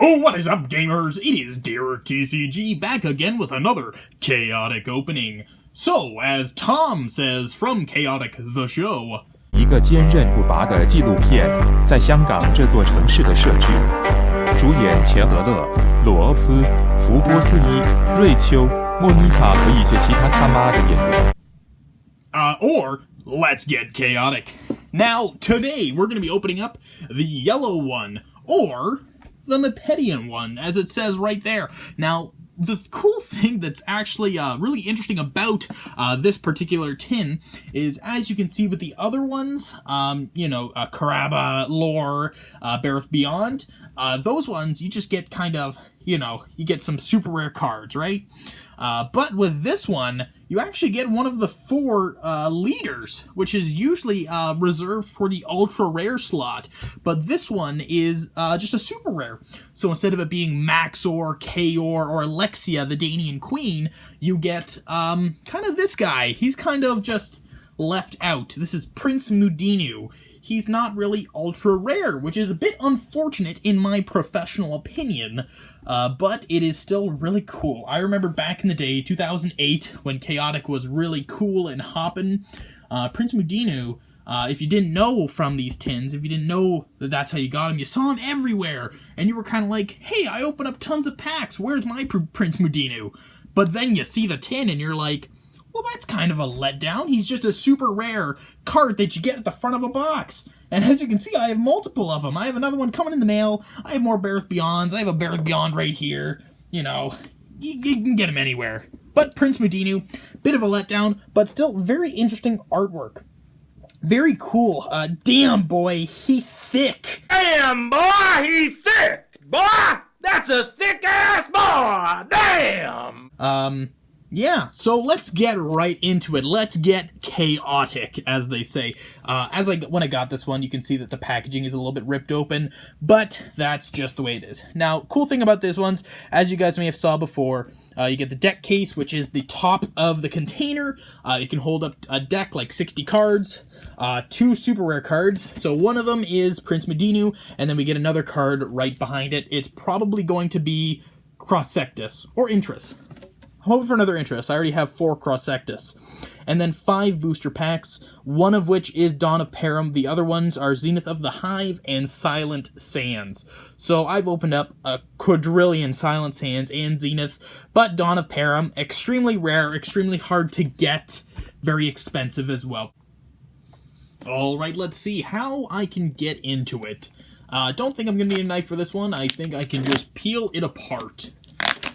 Oh, what is up, gamers? It is Derick TCG back again with another chaotic opening. So, as Tom says from Chaotic the Show, 一个坚韧不拔的纪录片，在香港这座城市的设置。主演钱德勒、罗欧斯、福波斯伊、瑞秋、莫妮卡和一些其他他妈的演员。or let's get chaotic. Now, today we're going to be opening up the yellow one, or the Mipedian one, as it says right there. Now, the cool thing that's actually really interesting about this particular tin is, as you can see with the other ones, Caraba, Lore, Bareth Beyond, those ones, you just get kind of, you get some super rare cards, right? But with this one, you actually get one of the 4 leaders, which is usually reserved for the ultra rare slot. But this one is just a super rare. So instead of it being Maxor, Kaor, or Alexia, the Danian Queen, you get kind of this guy. He's kind of just left out. This is Prince Mudinu. He's not really ultra rare, which is a bit unfortunate in my professional opinion, but it is still really cool. I remember back in the day, 2008, when Chaotic was really cool and hoppin', Prince Mudinu, if you didn't know from these tins, if you didn't know that that's how you got him, you saw him everywhere, and you were kind of like, hey, I open up tons of packs, where's my Prince Mudinu? But then you see the tin and you're like, well, that's kind of a letdown. He's just a super rare card that you get at the front of a box. And as you can see, I have multiple of them. I have another one coming in the mail. I have more Bareth Beyonds. I have a Bareth Beyond right here. You can get him anywhere. But Prince Mudinu, bit of a letdown, but still very interesting artwork. Very cool. Damn, boy, he thick. Damn, boy, he thick. Boy, that's a thick-ass boy. Damn. Yeah, so let's get right into it. Let's get chaotic, as they say. When I got this one, you can see that the packaging is a little bit ripped open, but that's just the way it is. Now, cool thing about this ones, as you guys may have saw before, you get the deck case, which is the top of the container. You can hold up a deck like 60 cards, 2 super rare cards. So one of them is Prince Mudinu, and then we get another card right behind it. It's probably going to be Cross-Sectus, or Interest. I'm hoping for another interest. I already have 4 Cross-Sectus. And then 5 booster packs, one of which is Dawn of Param. The other ones are Zenith of the Hive and Silent Sands. So I've opened up a quadrillion Silent Sands and Zenith, but Dawn of Param, extremely rare, extremely hard to get, very expensive as well. Alright, let's see how I can get into it. Don't think I'm going to need a knife for this one. I think I can just peel it apart.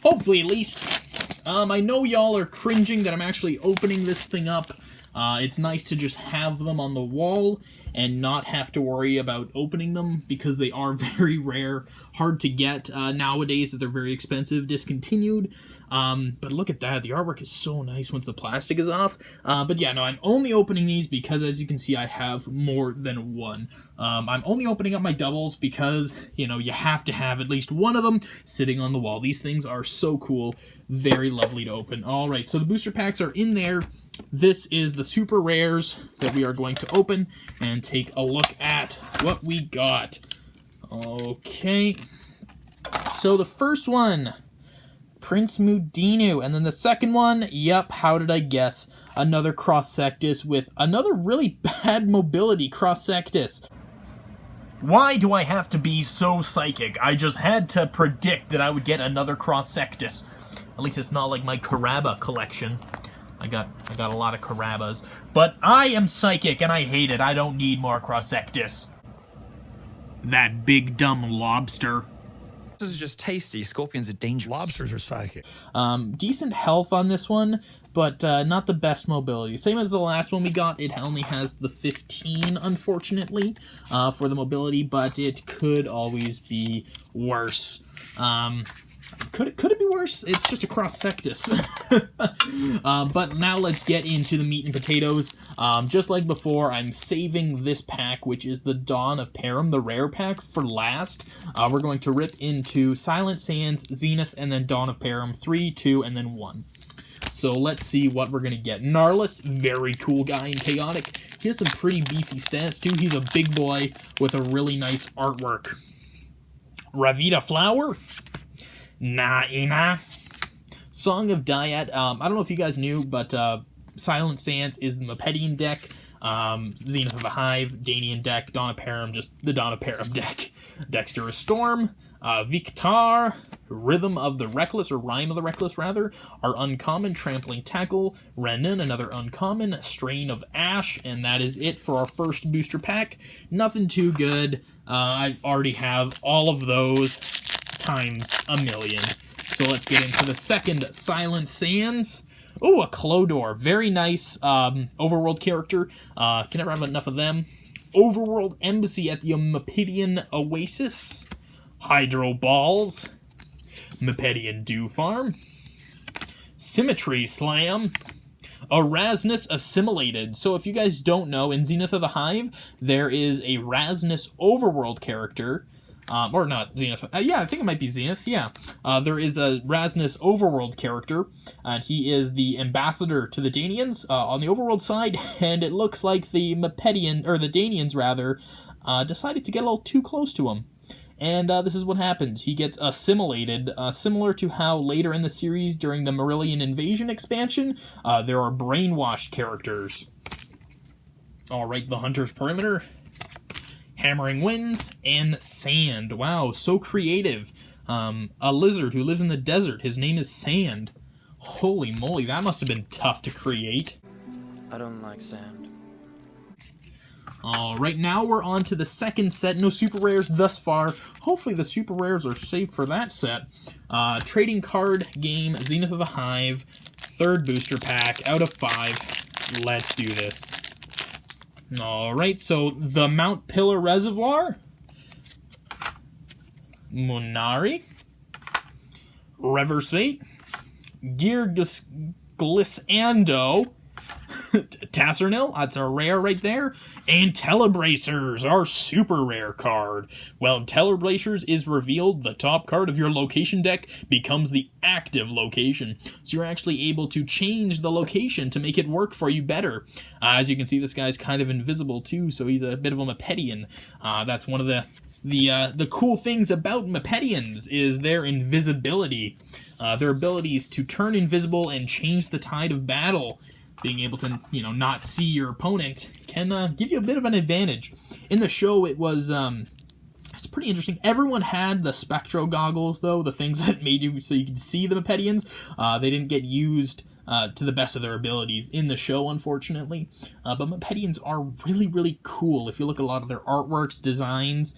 Hopefully, at least. I know y'all are cringing that I'm actually opening this thing up. It's nice to just have them on the wall and not have to worry about opening them because they are very rare, hard to get nowadays, that they're very expensive, discontinued. But look at that, the artwork is so nice once the plastic is off. But yeah, no, I'm only opening these because, as you can see, I have more than one. I'm only opening up my doubles because, you have to have at least one of them sitting on the wall. These things are so cool, very lovely to open. Alright, so the booster packs are in there. This is the super rares that we are going to open and take a look at what we got. Okay, so the first one, Prince Mudinu, and then the second one, yep, how did I guess? Another Cross-Sectus with another really bad mobility Cross-Sectus. Why do I have to be so psychic? I just had to predict that I would get another Cross-Sectus. At least it's not like my Caraba collection. I got a lot of Carabas. But I am psychic and I hate it. I don't need more Cross-Sectus. That big dumb lobster. This is just tasty. Scorpions are dangerous. Lobsters are psychic. Decent health on this one, but not the best mobility. Same as the last one we got, it only has the 15, unfortunately, for the mobility, but it could always be worse. Could it be worse? It's just a Cross-Sectus. But now let's get into the meat and potatoes. Just like before, I'm saving this pack, which is the Dawn of Param, the rare pack, for last. We're going to rip into Silent Sands, Zenith, and then Dawn of Param, 3, 2, and then 1. So let's see what we're going to get. Gnarlus, very cool guy in Chaotic. He has some pretty beefy stats, too. He's a big boy with a really nice artwork. Ravita Flower, Naina, Song of Dyad. I don't know if you guys knew, but Silent Sands is the Mipedian deck. Zenith of the Hive, Danian deck, Donaparum, just the Donaparum deck. Dexterous Storm, Viktar, Rhythm of the Reckless, or Rhyme of the Reckless, rather, our uncommon Trampling Tackle, Renin, another uncommon, Strain of Ash, and that is it for our first booster pack. Nothing too good. I already have all of those times a million. So let's get into the second Silent Sands. Oh, a Clodor. Very nice overworld character. Can never have enough of them. Overworld Embassy at the Mipedian Oasis. Hydro Balls. Mipedian Dew Farm. Symmetry Slam. Erasmus Assimilated. So if you guys don't know, in Zenith of the Hive, there is a Erasmus overworld character. Or not Zenith. Yeah, I think it might be Zenith. Yeah. There is a Erasmus overworld character, and he is the ambassador to the Danians on the overworld side, and it looks like the Mipedian, or the Danians rather, decided to get a little too close to him. And this is what happens. He gets assimilated, similar to how later in the series, during the Marillion Invasion expansion, there are brainwashed characters. Alright, the Hunter's Perimeter, Hammering Winds, and Sand. Wow, so creative. A lizard who lives in the desert. His name is Sand. Holy moly, that must have been tough to create. I don't like sand. Alright, now we're on to the second set. No super rares thus far. Hopefully the super rares are saved for that set. Trading card game, Zenith of the Hive. Third booster pack out of 5. Let's do this. Alright, so the Mount Pillar Reservoir. Munari. Reverse Fate. Glissando. Tassernil, that's a rare right there. And Telebracers, our super rare card. When Telebracers is revealed, the top card of your location deck becomes the active location. So you're actually able to change the location to make it work for you better. As you can see, this guy's kind of invisible too, so he's a bit of a Mipedian. That's one of the cool things about Mipedians is their invisibility. Their abilities to turn invisible and change the tide of battle. Being able to, not see your opponent can give you a bit of an advantage. In the show, it's pretty interesting. Everyone had the Spectro goggles, though, the things that made you so you could see the Mipedians. They didn't get used to the best of their abilities in the show, unfortunately. But Mipedians are really, really cool. If you look at a lot of their artworks, designs,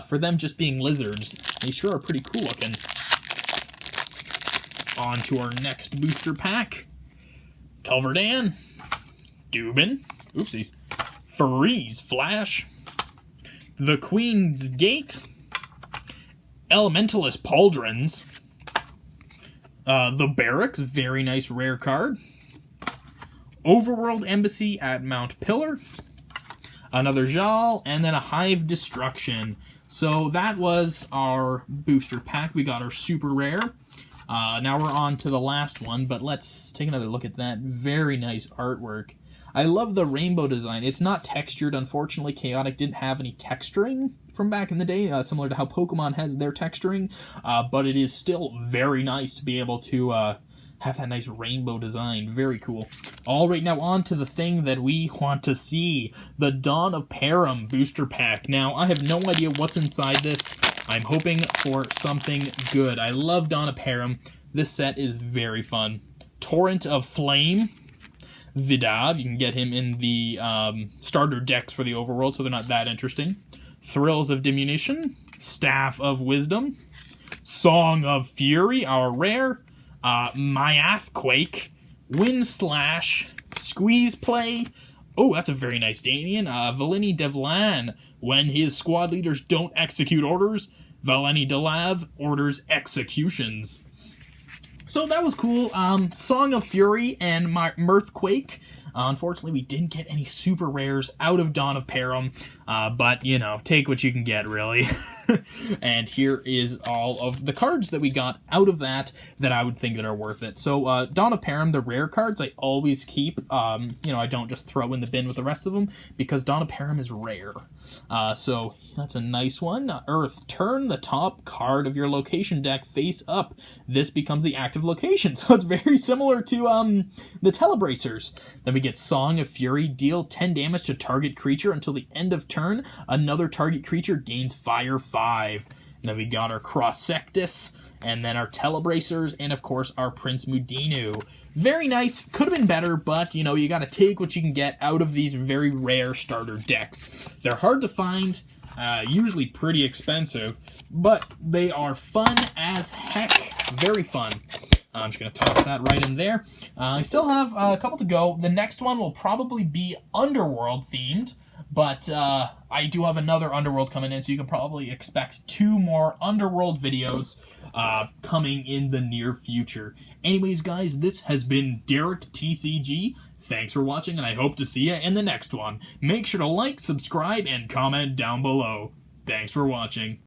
for them just being lizards, they sure are pretty cool looking. On to our next booster pack. Culverdan, Dubin, oopsies, Freeze Flash, the Queen's Gate, Elementalist Pauldrons, the Barracks, very nice rare card, Overworld Embassy at Mount Pillar, another Jal, and then a Hive Destruction. So that was our booster pack. We got our super rare. Now we're on to the last one, but let's take another look at that. Very nice artwork. I love the rainbow design. It's not textured, unfortunately. Chaotic didn't have any texturing from back in the day, similar to how Pokemon has their texturing, but it is still very nice to be able to have that nice rainbow design. Very cool. All right, now on to the thing that we want to see. The Dawn of Param booster pack. Now, I have no idea what's inside this. I'm hoping for something good. I love Dawn of Param. This set is very fun. Torrent of Flame. Vidav, you can get him in the starter decks for the overworld, so they're not that interesting. Thrills of Diminution. Staff of Wisdom. Song of Fury, our rare. Myathquake. Wind Slash. Squeeze Play. Oh, that's a very nice Danian. Valini Devlan. When his squad leaders don't execute orders, Valeni Delav orders executions. So that was cool. Song of Fury and Mirthquake. Unfortunately, we didn't get any super rares out of Dawn of Param, but, you know, take what you can get, really. And here is all of the cards that we got out of that I would think that are worth it. So, Dawn of Param, the rare cards, I always keep. You know, I don't just throw in the bin with the rest of them, because Dawn of Param is rare. So, that's a nice one. Earth, turn the top card of your location deck face up. This becomes the active location. So it's very similar to the Telebracers. Then we get Song of Fury. Deal 10 damage to target creature until the end of turn. Another target creature gains Fire 5. And then we got our Cross Sectus, and then our Telebracers, and of course our Prince Mudinu. Very nice. Could have been better, but, you know, you gotta take what you can get out of these very rare starter decks. They're hard to find, usually pretty expensive, but they are fun as heck. Very fun. I'm just going to toss that right in there. I still have a couple to go. The next one will probably be Underworld themed, but I do have another Underworld coming in, so you can probably expect 2 more Underworld videos coming in the near future. Anyways, guys, this has been Derick TCG. Thanks for watching, and I hope to see you in the next one. Make sure to like, subscribe, and comment down below. Thanks for watching.